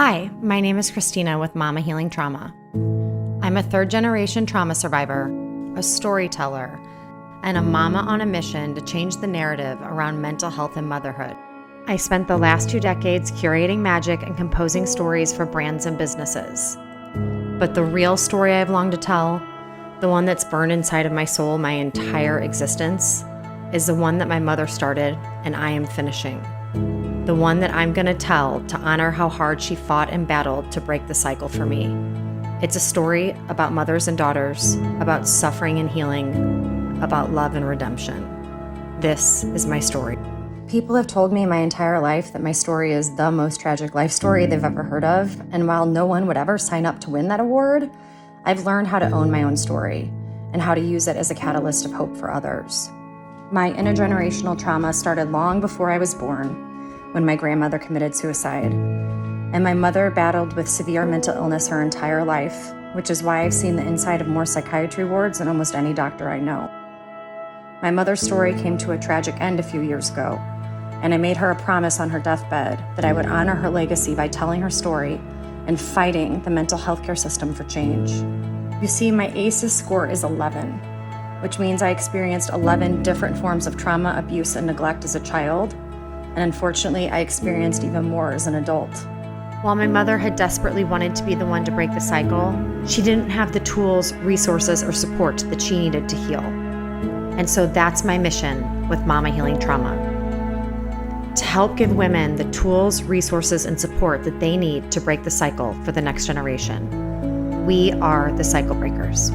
Hi, my name is Christina with Mama Healing Trauma. I'm a third-generation trauma survivor, a storyteller, and a mama on a mission to change the narrative around mental health and motherhood. I spent the last 2 decades curating magic and composing stories for brands and businesses. But the real story I've longed to tell, the one that's burned inside of my soul my entire existence, is the one that my mother started and I am finishing. The one that I'm going to tell to honor how hard she fought and battled to break the cycle for me. It's a story about mothers and daughters, about suffering and healing, about love and redemption. This is my story. People have told me my entire life that my story is the most tragic life story they've ever heard of, and while no one would ever sign up to win that award, I've learned how to own my own story and how to use it as a catalyst of hope for others. My intergenerational trauma started long before I was born, when my grandmother committed suicide, and my mother battled with severe mental illness her entire life, which is why I've seen the inside of more psychiatry wards than almost any doctor I know. My mother's story came to a tragic end a few years ago, and I made her a promise on her deathbed that I would honor her legacy by telling her story and fighting the mental health care system for change. You see, my ACEs score is 11, which means I experienced 11 different forms of trauma, abuse, and neglect as a child, and unfortunately, I experienced even more as an adult. While my mother had desperately wanted to be the one to break the cycle, she didn't have the tools, resources, or support that she needed to heal. And so that's my mission with Mama Healing Trauma: to help give women the tools, resources, and support that they need to break the cycle for the next generation. We are the cycle breakers.